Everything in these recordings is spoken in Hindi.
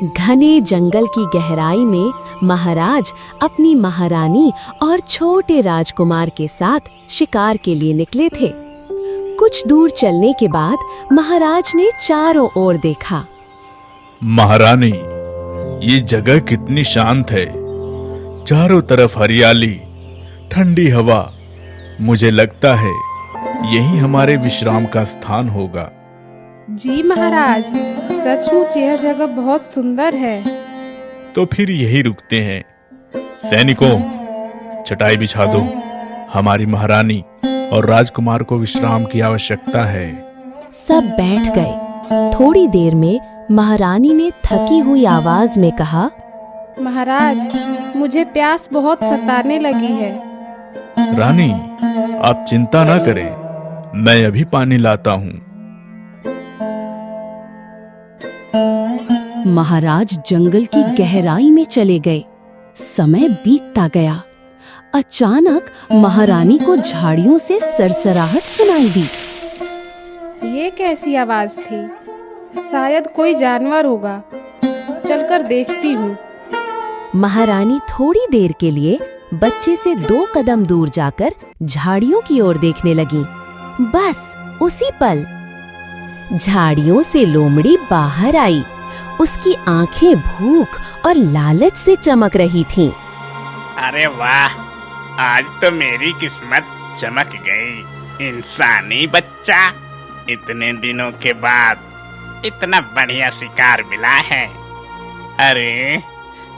घने जंगल की गहराई में महाराज अपनी महारानी और छोटे राजकुमार के साथ शिकार के लिए निकले थे। कुछ दूर चलने के बाद महाराज ने चारों ओर देखा। महारानी, ये जगह कितनी शांत है। चारों तरफ हरियाली, ठंडी हवा। मुझे लगता है यही हमारे विश्राम का स्थान होगा। जी महाराज, सचमुच यह जगह बहुत सुंदर है। तो फिर यही रुकते हैं। सैनिकों, चटाई बिछा दो। हमारी महारानी और राजकुमार को विश्राम की आवश्यकता है। सब बैठ गए। थोड़ी देर में महारानी ने थकी हुई आवाज में कहा, महाराज, मुझे प्यास बहुत सताने लगी है। रानी, आप चिंता ना करें, मैं अभी पानी लाता हूँ। महाराज जंगल की गहराई में चले गए। समय बीतता गया। अचानक महारानी को झाड़ियों से सरसराहट सुनाई दी। ये कैसी आवाज थी? शायद कोई जानवर होगा। चलकर देखती हूँ। महारानी थोड़ी देर के लिए बच्चे से 2 कदम दूर जाकर झाड़ियों की ओर देखने लगी। बस उसी पल झाड़ियों से लोमड़ी बाहर आई। उसकी आंखें भूख और लालच से चमक रही थीं। अरे वाह, आज तो मेरी किस्मत चमक गई। इंसानी बच्चा, इतने दिनों के बाद इतना बढ़िया शिकार मिला है। अरे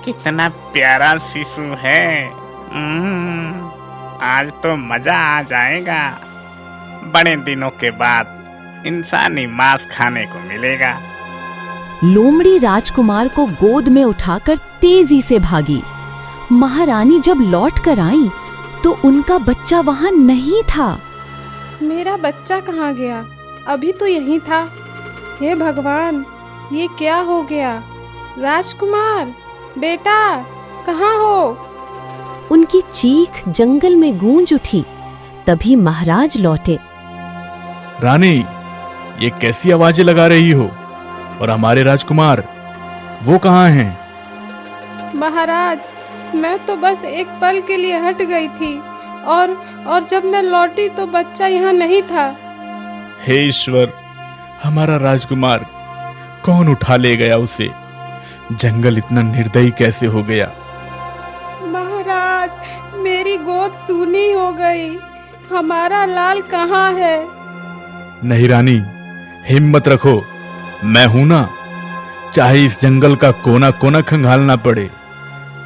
कितना प्यारा शिशु है। आज तो मजा आ जाएगा। बड़े दिनों के बाद इंसानी मांस खाने को मिलेगा। लोमड़ी राजकुमार को गोद में उठाकर तेजी से भागी। महारानी जब लौट कर आई तो उनका बच्चा वहां नहीं था। मेरा बच्चा कहाँ गया? अभी तो यहीं था। हे भगवान, ये क्या हो गया? राजकुमार, बेटा, कहाँ हो? उनकी चीख जंगल में गूंज उठी। तभी महाराज लौटे। रानी, ये कैसी आवाजें लगा रही हो? और हमारे राजकुमार, वो कहाँ हैं? महाराज, मैं तो बस एक पल के लिए हट गई थी और जब मैं लौटी तो बच्चा यहाँ नहीं था। हे ईश्वर, हमारा राजकुमार कौन उठा ले गया उसे? जंगल इतना निर्दयी कैसे हो गया? महाराज, मेरी गोद सूनी हो गई। हमारा लाल कहाँ है? नहीं रानी, हिम्मत रखो। मैं हूं ना। चाहे इस जंगल का कोना कोना खंगालना पड़े,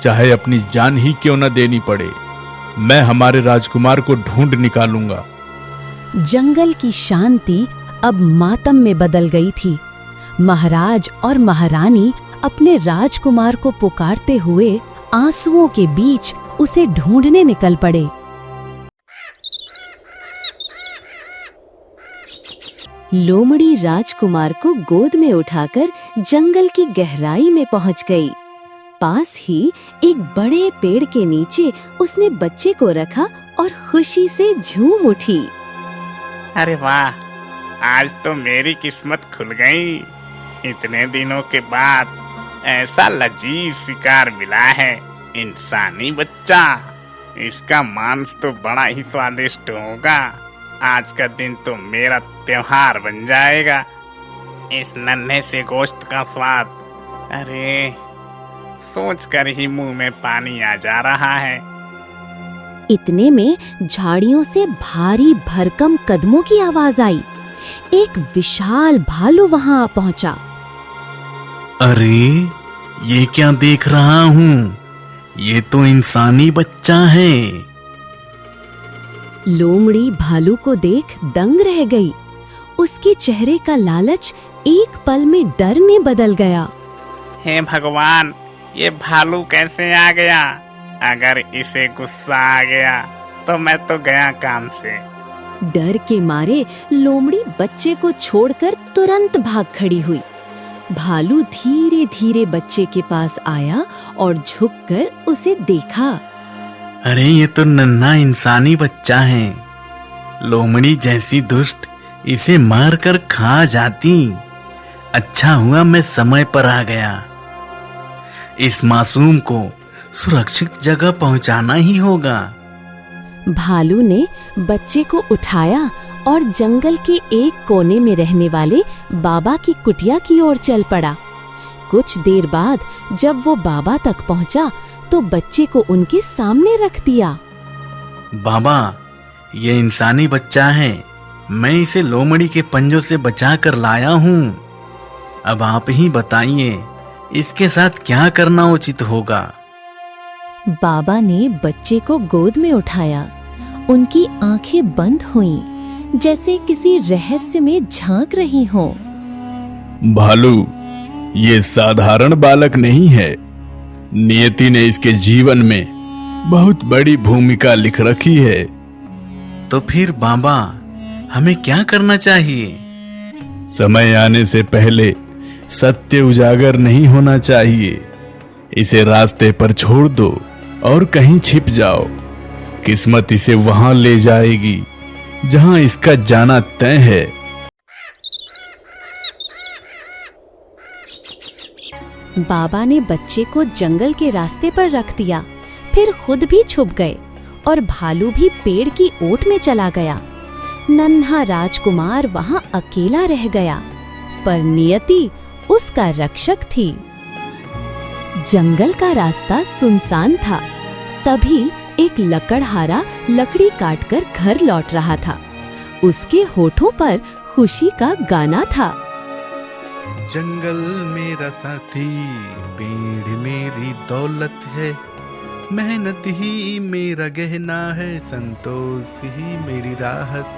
चाहे अपनी जान ही क्यों न देनी पड़े, मैं हमारे राजकुमार को ढूंढ निकालूंगा। जंगल की शांति अब मातम में बदल गई थी। महाराज और महारानी अपने राजकुमार को पुकारते हुए आंसुओं के बीच उसे ढूंढने निकल पड़े। लोमड़ी राजकुमार को गोद में उठाकर जंगल की गहराई में पहुंच गई। पास ही एक बड़े पेड़ के नीचे उसने बच्चे को रखा और खुशी से झूम उठी। अरे वाह, आज तो मेरी किस्मत खुल गई। इतने दिनों के बाद ऐसा लजीज शिकार मिला है। इंसानी बच्चा, इसका मांस तो बड़ा ही स्वादिष्ट होगा। आज का दिन तो मेरा त्योहार बन जाएगा। इस नन्हे से गोश्त का स्वाद, अरे सोचकर ही मुंह में पानी आ जा रहा है। इतने में झाड़ियों से भारी भरकम कदमों की आवाज आई। एक विशाल भालू वहां पहुंचा। अरे, ये क्या देख रहा हूँ? ये तो इंसानी बच्चा है। लोमड़ी भालू को देख दंग रह गई। उसके चेहरे का लालच एक पल में डर में बदल गया। हे भगवान, ये भालू कैसे आ गया? अगर इसे गुस्सा आ गया तो मैं तो गया काम से। डर के मारे लोमड़ी बच्चे को छोड़कर तुरंत भाग खड़ी हुई। भालू धीरे धीरे बच्चे के पास आया और झुककर उसे देखा। अरे, ये तो नन्हा इंसानी बच्चा है। लोमड़ी जैसी दुष्ट इसे मार कर खा जाती। अच्छा हुआ मैं समय पर आ गया। इस मासूम को सुरक्षित जगह पहुंचाना ही होगा। भालू ने बच्चे को उठाया और जंगल के एक कोने में रहने वाले बाबा की कुटिया की ओर चल पड़ा। कुछ देर बाद जब वो बाबा तक पहुंचा तो बच्चे को उनके सामने रख दिया। बाबा, ये इंसानी बच्चा है। मैं इसे लोमड़ी के पंजों से बचा कर लाया हूँ। अब आप ही बताइए, इसके साथ क्या करना उचित होगा? बाबा ने बच्चे को गोद में उठाया। उनकी आंखें बंद हुईं, जैसे किसी रहस्य में झांक रही हों। भालू, ये साधारण बालक नहीं है। नियति ने इसके जीवन में बहुत बड़ी भूमिका लिख रखी है। तो फिर बाबा, हमें क्या करना चाहिए? समय आने से पहले सत्य उजागर नहीं होना चाहिए। इसे रास्ते पर छोड़ दो और कहीं छिप जाओ। किस्मत इसे वहां ले जाएगी जहां इसका जाना तय है। बाबा ने बच्चे को जंगल के रास्ते पर रख दिया, फिर खुद भी छुप गए और भालू भी पेड़ की ओट में चला गया। नन्हा राजकुमार वहां अकेला रह गया, पर नियति उसका रक्षक थी। जंगल का रास्ता सुनसान था। तभी एक लकड़हारा लकड़ी काटकर घर लौट रहा था। उसके होठों पर खुशी का गाना था। जंगल मेरा साथी, पेड़ मेरी दौलत है, मेहनत ही मेरा गहना है, संतोष ही मेरी राहत।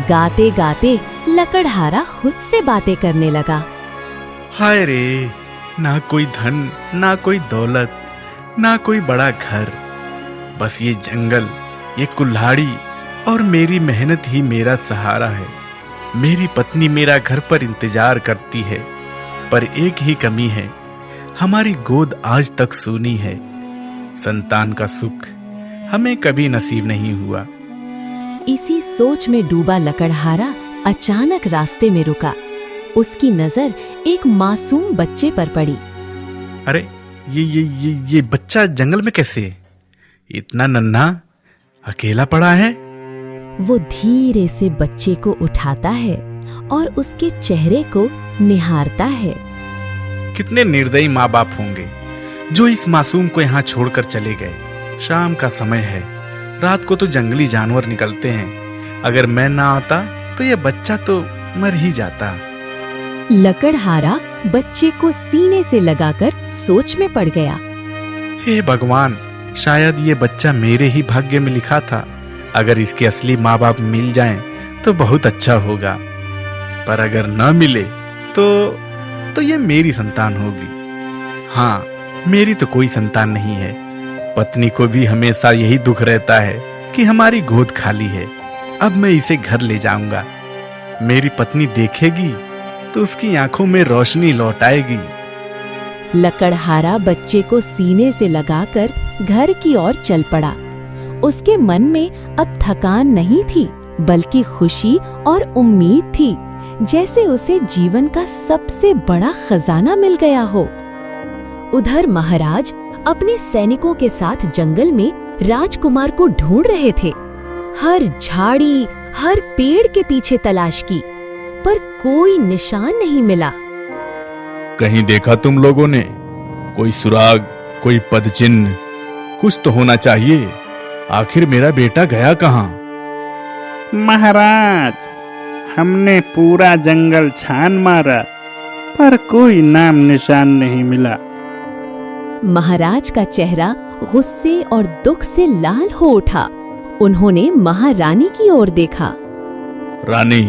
गाते गाते लकड़हारा खुद से बातें करने लगा। हाय रे, ना कोई धन, ना कोई दौलत, ना कोई बड़ा घर, बस ये जंगल, ये कुल्हाड़ी और मेरी मेहनत ही मेरा सहारा है। मेरी पत्नी मेरा घर पर इंतजार करती है, पर एक ही कमी है, हमारी गोद आज तक सूनी है। संतान का सुख हमें कभी नसीब नहीं हुआ। इसी सोच में डूबा लकड़हारा अचानक रास्ते में रुका। उसकी नजर एक मासूम बच्चे पर पड़ी। अरे, ये बच्चा जंगल में कैसे? इतना नन्हा, अकेला पड़ा है। वो धीरे से बच्चे को उठाता है और उसके चेहरे को निहारता है। कितने निर्दयी माँ बाप होंगे जो इस मासूम को यहाँ छोड़कर चले गए। शाम का समय है, रात को तो जंगली जानवर निकलते हैं। अगर मैं ना आता तो ये बच्चा तो मर ही जाता। लकड़हारा बच्चे को सीने से लगाकर सोच में पड़ गया। हे भगवान, शायद ये बच्चा मेरे ही भाग्य में लिखा था। अगर इसके असली माँ बाप मिल जाएं तो बहुत अच्छा होगा, पर अगर न मिले तो ये मेरी संतान होगी। हाँ, मेरी तो कोई संतान नहीं है। पत्नी को भी हमेशा यही दुख रहता है कि हमारी गोद खाली है। अब मैं इसे घर ले जाऊंगा। मेरी पत्नी देखेगी तो उसकी आंखों में रोशनी लौट आएगी। लकड़हारा बच्चे को सीने से लगाकर घर की ओर चल पड़ा। उसके मन में अब थकान नहीं थी, बल्कि खुशी और उम्मीद थी, जैसे उसे जीवन का सबसे बड़ा खजाना मिल गया हो। उधर महाराज अपने सैनिकों के साथ जंगल में राजकुमार को ढूंढ रहे थे। हर झाड़ी, हर पेड़ के पीछे तलाश की, पर कोई निशान नहीं मिला। कहीं देखा तुम लोगों ने? कोई सुराग, कोई पदचिन्ह, कुछ तो होना चाहिए। आखिर मेरा बेटा गया कहाँ? महाराज, हमने पूरा जंगल छान मारा, पर कोई नाम निशान नहीं मिला। महाराज का चेहरा गुस्से और दुख से लाल हो उठा। उन्होंने महारानी की ओर देखा। रानी,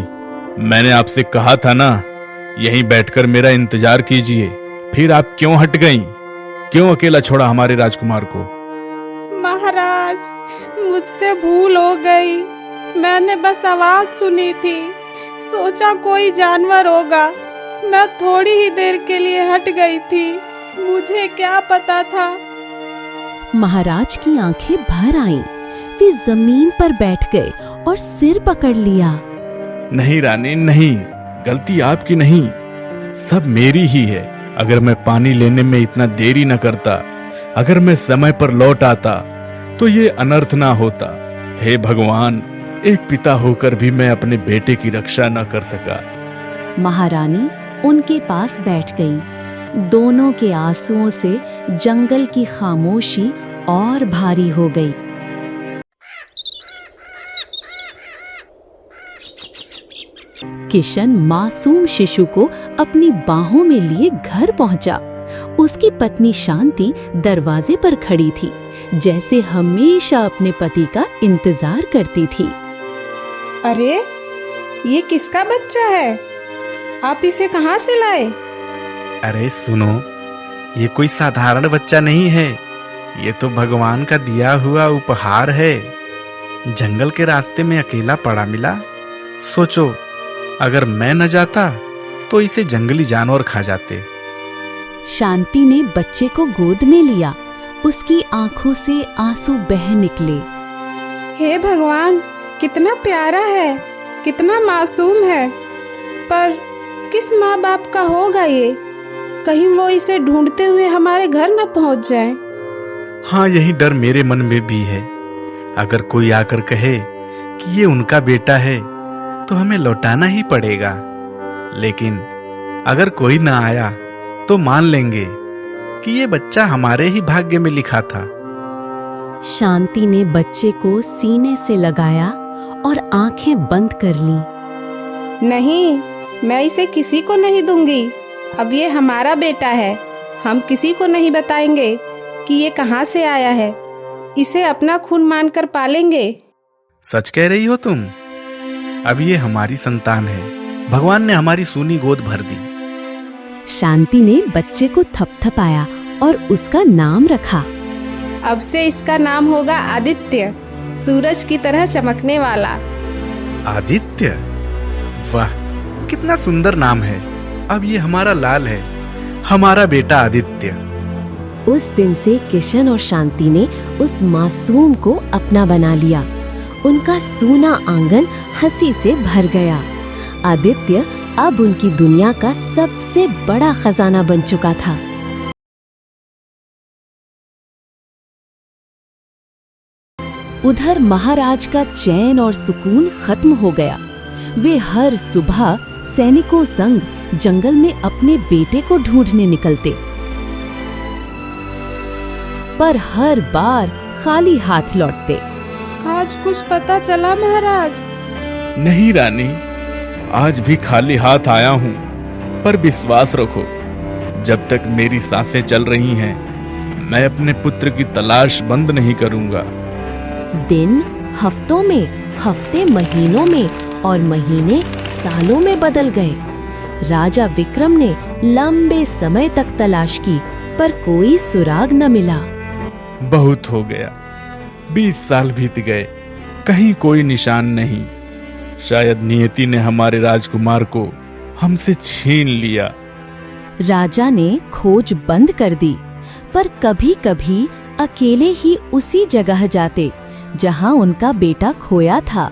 मैंने आपसे कहा था ना, यहीं बैठकर मेरा इंतजार कीजिए। फिर आप क्यों हट गईं? क्यों अकेला छोड़ा हमारे राजकुमार को? महाराज, मुझसे भूल हो गई। मैंने बस आवाज सुनी थी, सोचा कोई जानवर होगा। मैं थोड़ी ही देर के लिए हट गई थी, मुझे क्या पता था। महाराज की आंखें भर आईं। वे जमीन पर बैठ गए और सिर पकड़ लिया। नहीं रानी, नहीं, गलती आपकी नहीं, सब मेरी ही है। अगर मैं पानी लेने में इतना देरी न करता, अगर मैं समय पर लौट आता, तो ये अनर्थ ना होता। हे भगवान, एक पिता होकर भी मैं अपने बेटे की रक्षा न कर सका। महारानी उनके पास बैठ गई। दोनों के आंसुओं से जंगल की खामोशी और भारी हो गई। किशन मासूम शिशु को अपनी बाहों में लिए घर पहुंचा। उसकी पत्नी शांति दरवाजे पर खड़ी थी, जैसे हमेशा अपने पति का इंतजार करती थी। अरे, ये किसका बच्चा है? आप इसे कहाँ से लाए? अरे सुनो, ये कोई साधारण बच्चा नहीं है। ये तो भगवान का दिया हुआ उपहार है। जंगल के रास्ते में अकेला पड़ा मिला। सोचो, अगर मैं न जाता तो इसे जंगली जानवर खा जाते। शांति ने बच्चे को गोद में लिया। उसकी आंखों से आंसू बह निकले। हे भगवान, कितना प्यारा है, कितना मासूम है। पर किस माँ बाप का होगा ये? कहीं वो इसे ढूंढते हुए हमारे घर न पहुंच जाए। हाँ, यही डर मेरे मन में भी है। अगर कोई आकर कहे कि ये उनका बेटा है तो हमें लौटाना ही पड़ेगा। लेकिन अगर कोई ना आया तो मान लेंगे कि ये बच्चा हमारे ही भाग्य में लिखा था। शांति ने बच्चे को सीने से लगाया और आंखें बंद कर लीं। नहीं, मैं इसे किसी को नहीं दूंगी। अब ये हमारा बेटा है। हम किसी को नहीं बताएंगे कि ये कहाँ से आया है। इसे अपना खून मानकर पालेंगे। सच कह रही हो तुम? अब ये हमारी संतान है। भगवान ने हमारी सूनी गोद भर दी। शांति ने बच्चे को थपथपाया और उसका नाम रखा। अब से इसका नाम होगा आदित्य, सूरज की तरह चमकने वाला। आदित्य? वाह, कितना सुंदर नाम है। अब ये हमारा लाल है, हमारा बेटा आदित्य। उस दिन से किशन और शांति ने उस मासूम को अपना बना लिया। उनका सूना आंगन हंसी से भर गया। आदित्य अब उनकी दुनिया का सबसे बड़ा खजाना बन चुका था। उधर महाराज का चैन और सुकून खत्म हो गया। वे हर सुबह सैनिकों संग जंगल में अपने बेटे को ढूंढने निकलते, पर हर बार खाली हाथ लौटते। आज कुछ पता चला महाराज? नहीं रानी, आज भी खाली हाथ आया हूँ। पर विश्वास रखो, जब तक मेरी सांसें चल रही हैं, मैं अपने पुत्र की तलाश बंद नहीं करूंगा। दिन हफ्तों में, हफ्ते महीनों में और महीने सालों में बदल गए। राजा विक्रम ने लंबे समय तक तलाश की, पर कोई सुराग न मिला। बहुत हो गया, 20 साल बीत गए, कहीं कोई निशान नहीं। शायद नियति ने हमारे राजकुमार को हमसे छीन लिया। राजा ने खोज बंद कर दी, पर कभी-कभी अकेले ही उसी जगह जाते जहां उनका बेटा खोया था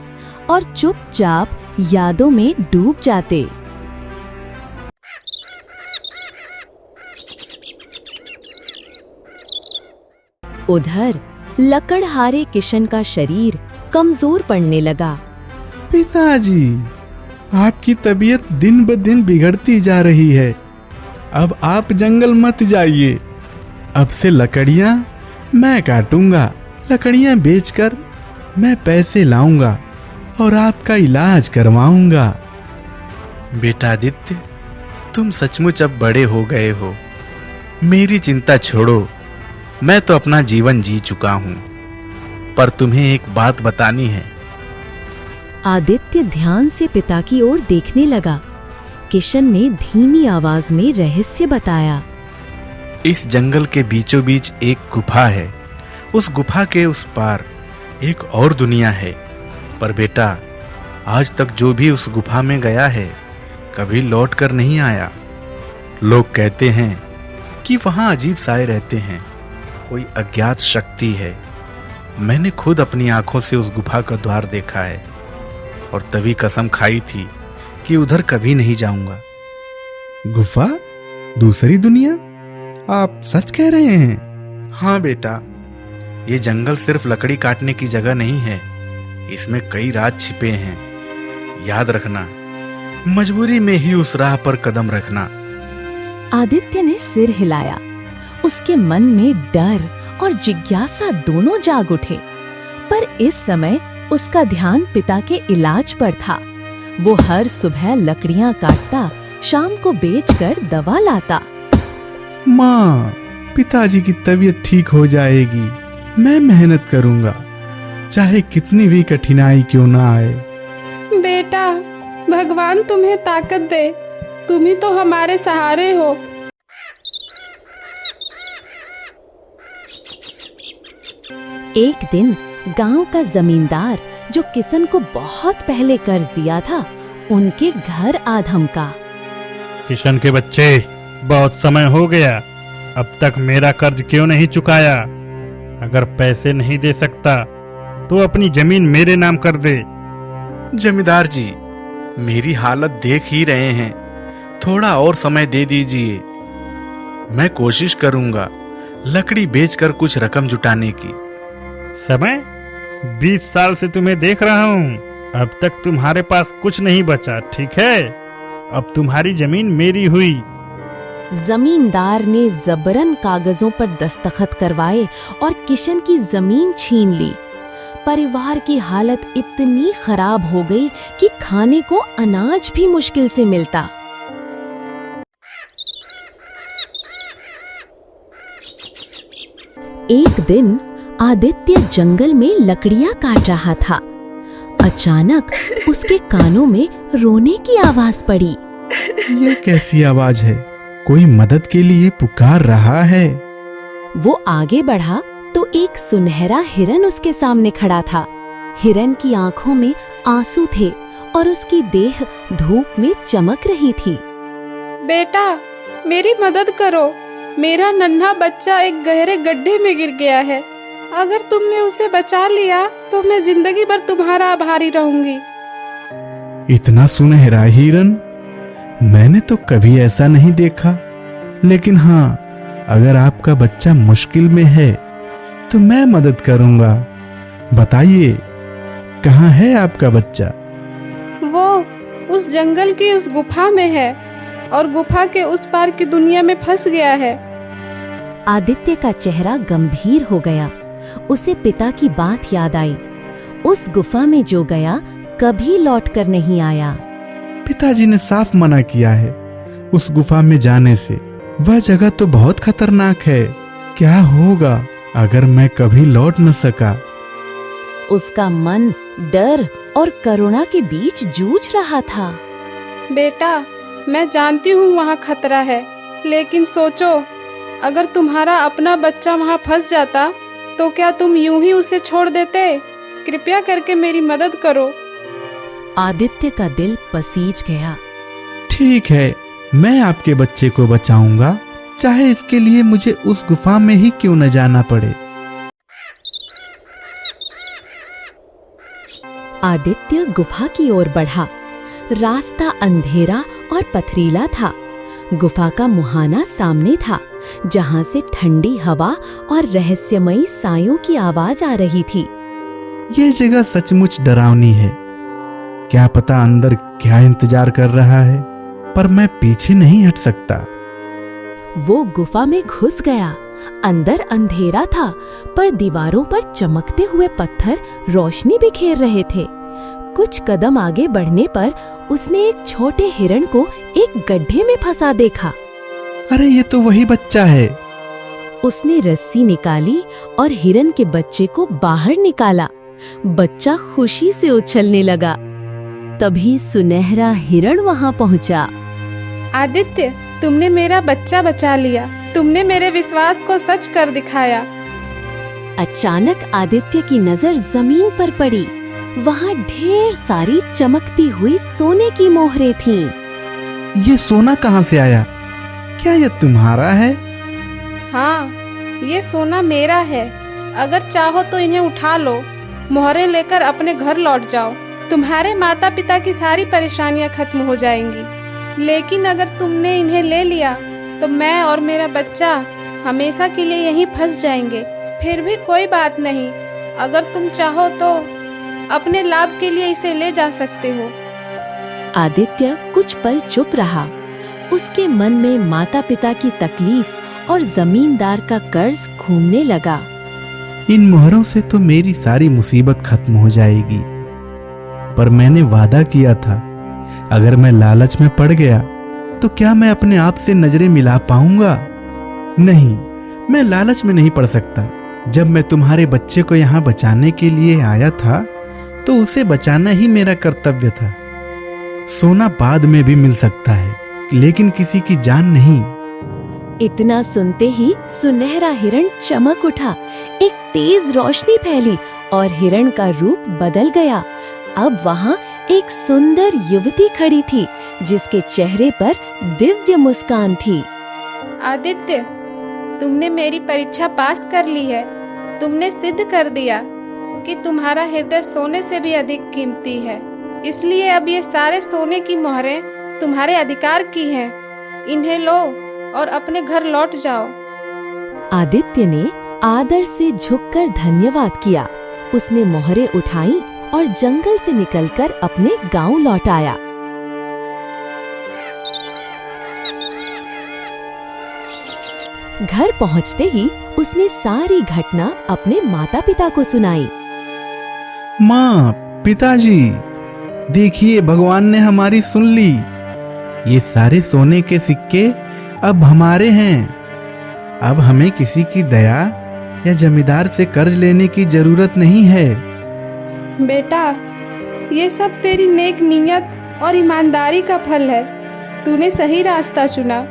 और चुपचाप यादों में डूब जाते। उधर लकड़हारे किशन का शरीर कमजोर पड़ने लगा। पिताजी, आपकी तबीयत दिन ब दिन बिगड़ती जा रही है। अब आप जंगल मत जाइए। अब से लकड़ियां मैं काटूंगा। लकड़ियां बेचकर मैं पैसे लाऊंगा और आपका इलाज करवाऊंगा। बेटा आदित्य, तुम सचमुच अब बड़े हो गए हो। मेरी चिंता छोड़ो, मैं तो अपना जीवन जी चुका हूं। पर तुम्हें एक बात बतानी है। आदित्य ध्यान से पिता की ओर देखने लगा। किशन ने धीमी आवाज में रहस्य बताया। इस जंगल के बीचों बीच एक गुफा है। उस गुफा के उस पार एक और दुनिया है। पर बेटा, आज तक जो भी उस गुफा में गया है, कभी लौट कर नहीं आया। लोग कहते हैं कि वहां अजीब साए रहते हैं, कोई अज्ञात शक्ति है। मैंने खुद अपनी आंखों से उस गुफा का द्वार देखा है और तभी कसम खाई थी कि उधर कभी नहीं जाऊंगा। गुफा? दूसरी दुनिया? आप सच कह रहे हैं? हाँ बेटा, ये जंगल सिर्फ लकड़ी काटने की जगह नहीं है, इसमें कई राज छिपे हैं। याद रखना, मजबूरी में ही उस राह पर कदम रखना। आदित्य ने सिर हिलाया। उसके मन में डर और जिज्ञासा दोनों जाग उठे, पर इस समय उसका ध्यान पिता के इलाज पर था। वो हर सुबह लकड़ियां काटता, शाम को बेचकर दवा लाता। माँ, पिताजी की तबीयत ठीक हो जाएगी। मैं मेहनत करूंगा, चाहे कितनी भी कठिनाई क्यों ना आए। बेटा, भगवान तुम्हें ताकत दे, तुम ही तो हमारे सहारे हो। एक दिन गांव का जमींदार, जो किशन को बहुत पहले कर्ज दिया था, उनके घर आ धमका। किशन के बच्चे, बहुत समय हो गया, अब तक मेरा कर्ज क्यों नहीं चुकाया? अगर पैसे नहीं दे सकता तो अपनी जमीन मेरे नाम कर दे। जमींदार जी, मेरी हालत देख ही रहे हैं, थोड़ा और समय दे दीजिए। मैं कोशिश करूंगा लकड़ी बेचकर कुछ रकम जुटाने की। समय? 20 साल से तुम्हें देख रहा हूँ, अब तक तुम्हारे पास कुछ नहीं बचा, ठीक है? अब तुम्हारी जमीन मेरी हुई। जमींदार ने जबरन कागजों पर दस्तखत करवाए और किशन की जमीन छीन ली। परिवार की हालत इतनी खराब हो गई कि खाने को अनाज भी मुश्किल से मिलता। एक दिन आदित्य जंगल में लकड़ियां काट रहा था। अचानक उसके कानों में रोने की आवाज पड़ी। ये कैसी आवाज है? कोई मदद के लिए पुकार रहा है। वो आगे बढ़ा तो एक सुनहरा हिरन उसके सामने खड़ा था। हिरन की आंखों में आंसू थे और उसकी देह धूप में चमक रही थी। बेटा, मेरी मदद करो, मेरा नन्हा बच्चा एक गहरे गड्ढे में गिर गया है। अगर तुमने उसे बचा लिया तो मैं जिंदगी भर तुम्हारा आभारी रहूंगी। इतना सुनहरा हिरन? मैंने तो कभी ऐसा नहीं देखा। लेकिन हाँ, अगर आपका बच्चा मुश्किल में है तो मैं मदद करूंगा। बताइए, कहाँ है आपका बच्चा? वो उस जंगल की उस गुफा में है और गुफा के उस पार की दुनिया में फंस गया है। आदित्य का चेहरा गंभीर हो गया। उसे पिता की बात याद आई। उस गुफा में जो गया कभी लौटकर नहीं आया। पिताजी ने साफ मना किया है उस गुफा में जाने से। वह जगह तो बहुत खतरनाक है। क्या होगा अगर मैं कभी लौट न सका? उसका मन डर और करुणा के बीच जूझ रहा था। बेटा, मैं जानती हूँ वहाँ खतरा है, लेकिन सोचो, अगर तुम्हारा अपना बच्चा वहाँ फंस जाता तो क्या तुम यूं ही उसे छोड़ देते? कृपया करके मेरी मदद करो। आदित्य का दिल पसीज गया। ठीक है, मैं आपके बच्चे को बचाऊंगा, चाहे इसके लिए मुझे उस गुफा में ही क्यों न जाना पड़े। आदित्य गुफा की ओर बढ़ा। रास्ता अंधेरा और पथरीला था। गुफा का मुहाना सामने था, जहां से ठंडी हवा और रहस्यमयी सायों की आवाज आ रही थी। ये जगह सचमुच डरावनी है। क्या पता अंदर क्या इंतजार कर रहा है, पर मैं पीछे नहीं हट सकता। वो गुफा में घुस गया। अंदर अंधेरा था, पर दीवारों पर चमकते हुए पत्थर रोशनी बिखेर रहे थे। कुछ कदम आगे बढ़ने पर उसने एक छोटे हिरण को एक गड्ढे में फंसा देखा। अरे, ये तो वही बच्चा है। उसने रस्सी निकाली और हिरण के बच्चे को बाहर निकाला। बच्चा खुशी से उछलने लगा। तभी सुनहरा हिरण वहां पहुंचा। आदित्य, तुमने मेरा बच्चा बचा लिया। तुमने मेरे विश्वास को सच कर दिखाया। अचानक आदित्य की नजर जमीन पर पड़ी। वहां ढेर सारी चमकती हुई सोने की मोहरें थीं। ये सोना कहाँ से आया? क्या ये तुम्हारा है? हाँ, ये सोना मेरा है। अगर चाहो तो इन्हें उठा लो, मोहरें लेकर अपने घर लौट जाओ। तुम्हारे माता पिता की सारी परेशानियां खत्म हो जाएंगी। लेकिन अगर तुमने इन्हें ले लिया तो मैं और मेरा बच्चा हमेशा के लिए यहीं फंस जाएंगे। फिर भी कोई बात नहीं, अगर तुम चाहो तो अपने लाभ के लिए इसे ले जा सकते हो। आदित्य कुछ पल चुप रहा। उसके मन में माता पिता की तकलीफ और जमींदार का कर्ज घूमने लगा। इन मोहरों से तो मेरी सारी मुसीबत खत्म हो जाएगी, पर मैंने वादा किया था अगर मैं लालच में पड़ गया तो क्या मैं अपने आप से नजरें मिला पाऊंगा? नहीं, मैं लालच में नहीं पड़ सकता। जब मैं तुम्हारे बच्चे को यहाँ बचाने के लिए आया था तो उसे बचाना ही मेरा कर्तव्य था। सोना बाद में भी मिल सकता है, लेकिन किसी की जान नहीं। इतना सुनते ही सुनहरा हिरण चमक उठा। एक तेज रोशनी फैली और हिरण का रूप बदल गया। अब वहाँ एक सुंदर युवती खड़ी थी जिसके चेहरे पर दिव्य मुस्कान थी। आदित्य, तुमने मेरी परीक्षा पास कर ली है। तुमने सिद्ध कर दिया कि तुम्हारा हृदय सोने से भी अधिक कीमती है। इसलिए अब ये सारे सोने की मोहरें तुम्हारे अधिकार की हैं। इन्हें लो और अपने घर लौट जाओ। आदित्य ने आदर से झुककर धन्यवाद किया। उसने मोहरें उठाई और जंगल से निकलकर अपने गांव लौट आया। घर पहुंचते ही उसने सारी घटना अपने माता-पिता को सुनाई। माँ, पिताजी, देखिए भगवान ने हमारी सुन ली। ये सारे सोने के सिक्के अब हमारे हैं। अब हमें किसी की दया या जमींदार से कर्ज लेने की जरूरत नहीं है। बेटा, ये सब तेरी नेक नीयत और ईमानदारी का फल है। तूने सही रास्ता चुना,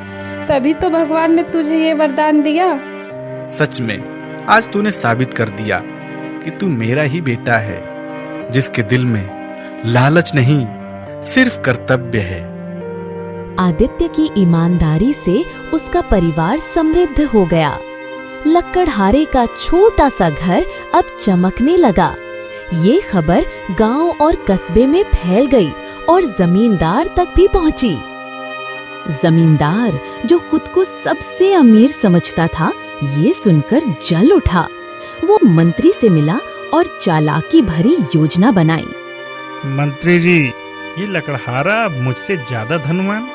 तभी तो भगवान ने तुझे ये वरदान दिया। सच में आज तूने साबित कर दिया कि तू मेरा ही बेटा है, जिसके दिल में लालच नहीं, सिर्फ कर्तव्य है। आदित्य की ईमानदारी से उसका परिवार समृद्ध हो गया। लक्कड़हारे का छोटा सा घर अब चमकने लगा। ये खबर गांव और कस्बे में फैल गई और जमींदार तक भी पहुंची। जमींदार, जो खुद को सबसे अमीर समझता था, ये सुनकर जल उठा। वो मंत्री से मिला और चालाकी भरी योजना बनाई। मंत्री जी, ये लकड़हारा मुझसे ज्यादा धनवान,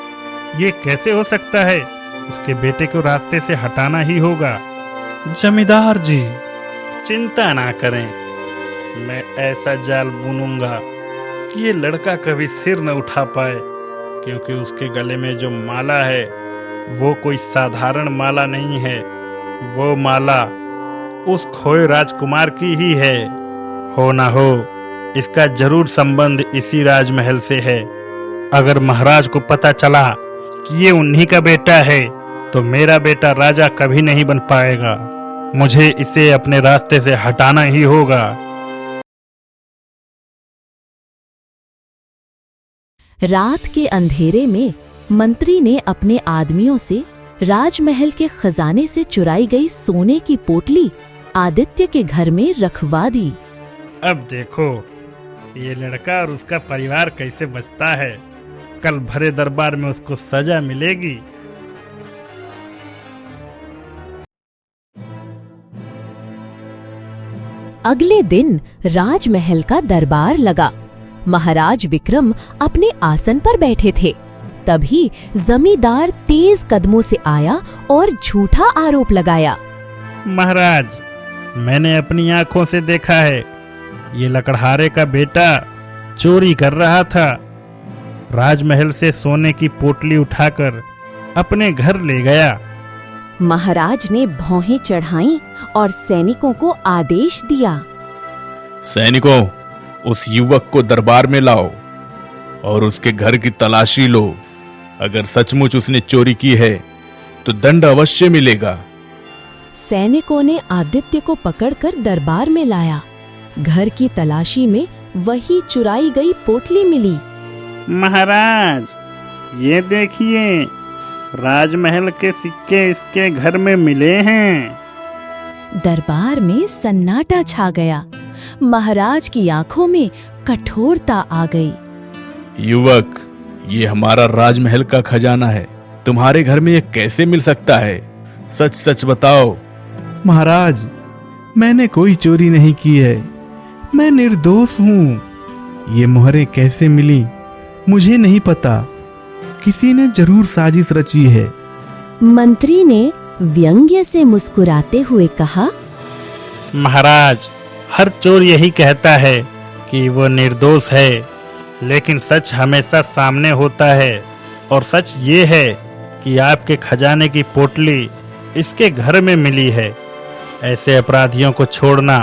ये कैसे हो सकता है? उसके बेटे को रास्ते से हटाना ही होगा। जमींदार जी, चिंता ना करें, मैं ऐसा जाल बुनूंगा कि ये लड़का कभी सिर न उठा पाए, क्योंकि उसके गले में जो माला है वो कोई साधारण माला नहीं है। वो माला उस खोए राजकुमार की ही है। हो ना हो, इसका जरूर संबंध इसी राजमहल से है। अगर महाराज को पता चला कि ये उन्हीं का बेटा है तो मेरा बेटा राजा कभी नहीं बन पाएगा। मुझे इसे अपने रास्ते से हटाना ही होगा। रात के अंधेरे में मंत्री ने अपने आदमियों से राजमहल के खजाने से चुराई गई सोने की पोटली आदित्य के घर में रखवा दी। अब देखो ये लड़का और उसका परिवार कैसे बचता है। कल भरे दरबार में उसको सजा मिलेगी। अगले दिन राजमहल का दरबार लगा। महाराज विक्रम अपने आसन पर बैठे थे। तभी जमींदार तेज कदमों से आया और झूठा आरोप लगाया। महाराज, मैंने अपनी आंखों से देखा है, ये लकड़हारे का बेटा चोरी कर रहा था। राजमहल से सोने की पोटली उठाकर अपने घर ले गया। महाराज ने भौहें चढ़ाईं और सैनिकों को आदेश दिया। सैनिकों, उस युवक को दरबार में लाओ और उसके घर की तलाशी लो। अगर सचमुच उसने चोरी की है तो दंड अवश्य मिलेगा। सैनिकों ने आदित्य को पकड़कर दरबार में लाया। घर की तलाशी में वही चुराई गई पोटली मिली। महाराज, ये देखिए, राजमहल के सिक्के इसके घर में मिले हैं। दरबार में सन्नाटा छा गया। महाराज की आंखों में कठोरता आ गई। युवक, ये हमारा राजमहल का खजाना है तुम्हारे घर में ये कैसे मिल सकता है? सच सच बताओ। महाराज, मैंने कोई चोरी नहीं की है, मैं निर्दोष हूँ। ये मोहरें कैसे मिली मुझे नहीं पता, किसी ने जरूर साजिश रची है। मंत्री ने व्यंग्य से मुस्कुराते हुए कहा, महाराज, हर चोर यही कहता है कि वो निर्दोष है, लेकिन सच हमेशा सामने होता है। और सच ये है कि आपके खजाने की पोटली इसके घर में मिली है। ऐसे अपराधियों को छोड़ना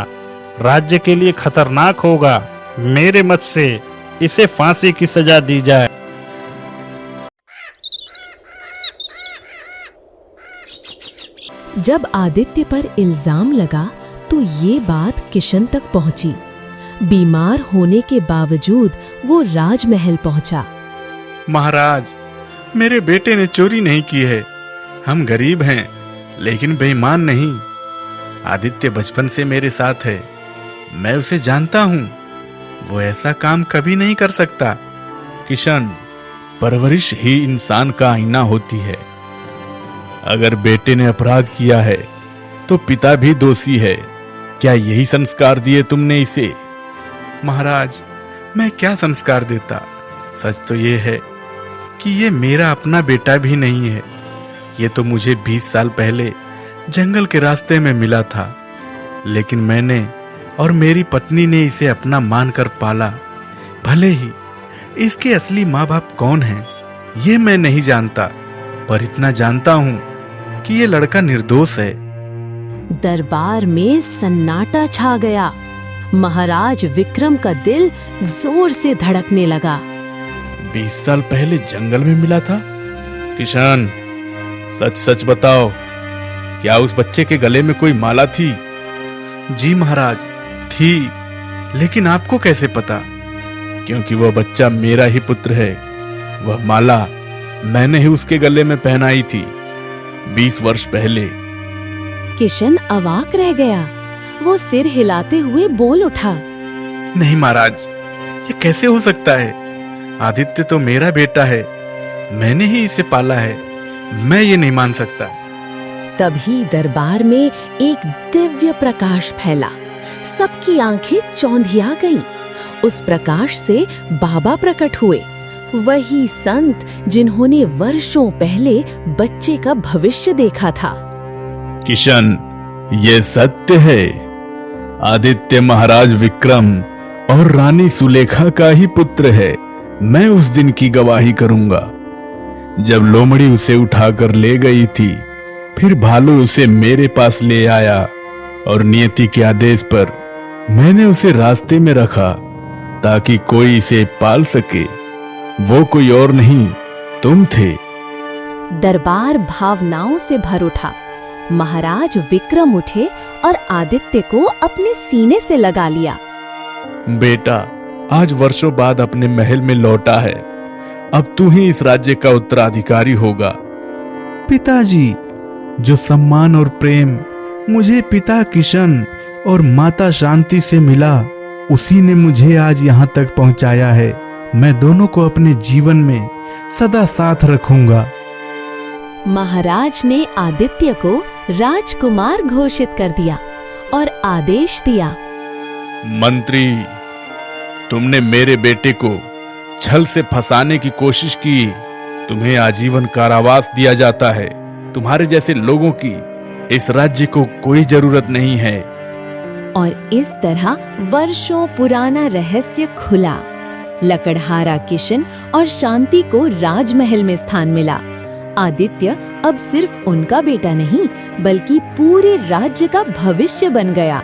राज्य के लिए खतरनाक होगा। मेरे मत से इसे फांसी की सजा दी जाए। जब आदित्य पर इल्जाम लगा तो ये बात किशन तक पहुंची। बीमार होने के बावजूद वो राजमहल पहुंचा। महाराज, मेरे बेटे ने चोरी नहीं की है। हम गरीब हैं, लेकिन बेईमान नहीं। आदित्य बचपन से मेरे साथ है, मैं उसे जानता हूँ। वो ऐसा काम कभी नहीं कर सकता। किशन, परवरिश ही इंसान का आईना होती है। अगर बेटे ने अपराध किया है तो पिता भी दोषी है। क्या यही संस्कार दिए तुमने इसे? महाराज, मैं क्या संस्कार देता? सच तो ये है कि ये मेरा अपना बेटा भी नहीं है। ये तो मुझे 20 साल पहले जंगल के रास्ते में मिला था, लेकिन मैंने और मेरी पत्नी ने इसे अपना मानकर पाला। भले ही इसके असली माँ बाप कौन हैं, ये मैं नहीं जानता, पर इतना जानता हूँ कि ये लड़का निर्दोष है। दरबार में सन्नाटा छा गया। महाराज विक्रम का दिल जोर से धड़कने लगा। 20 साल पहले जंगल में मिला था? किशन, सच सच बताओ, क्या उस बच्चे के गले में कोई माला थी? जी महाराज, थी, लेकिन आपको कैसे पता? क्योंकि वह बच्चा मेरा ही पुत्र है। वह माला मैंने ही उसके गले में पहनाई थी 20 वर्ष पहले। किशन अवाक रह गया। वो सिर हिलाते हुए बोल उठा, नहीं महाराज, ये कैसे हो सकता है? आदित्य तो मेरा बेटा है, मैंने ही इसे पाला है। मैं ये नहीं मान सकता। तभी दरबार में एक दिव्य प्रकाश फैला। सबकी आंखें चौंधिया गईं। उस प्रकाश से बाबा प्रकट हुए, वही संत जिन्होंने वर्षों पहले बच्चे का भविष्य देखा था। किशन, ये सत्य है। आदित्य महाराज विक्रम और रानी सुलेखा का ही पुत्र है। मैं उस दिन की गवाही करूंगा जब लोमड़ी उसे उठाकर ले गई थी। फिर भालू उसे मेरे पास ले आया और नियति के आदेश पर मैंने उसे रास्ते में रखा ताकि कोई इसे पाल सके। वो कोई और नहीं, तुम थे। दरबार भावनाओं से भर उठा। महाराज विक्रम उठे और आदित्य को अपने सीने से लगा लिया। बेटा, आज वर्षों बाद अपने महल में लौटा है। अब तू ही इस राज्य का उत्तराधिकारी होगा। पिताजी, जो सम्मान और प्रेम मुझे पिता किशन और माता शांति से मिला, उसी ने मुझे आज यहाँ तक पहुँचाया है। मैं दोनों को अपने जीवन में सदा साथ रखूंगा। महाराज ने आदित्य को राजकुमार घोषित कर दिया और आदेश दिया, मंत्री, तुमने मेरे बेटे को छल से फंसाने की कोशिश की। तुम्हें आजीवन कारावास दिया जाता है। तुम्हारे जैसे लोगों की इस राज्य को कोई जरूरत नहीं है। और इस तरह वर्षों पुराना रहस्य खुला। लकड़हारा किशन और शांति को राजमहल में स्थान मिला। आदित्य अब सिर्फ उनका बेटा नहीं, बल्कि पूरे राज्य का भविष्य बन गया।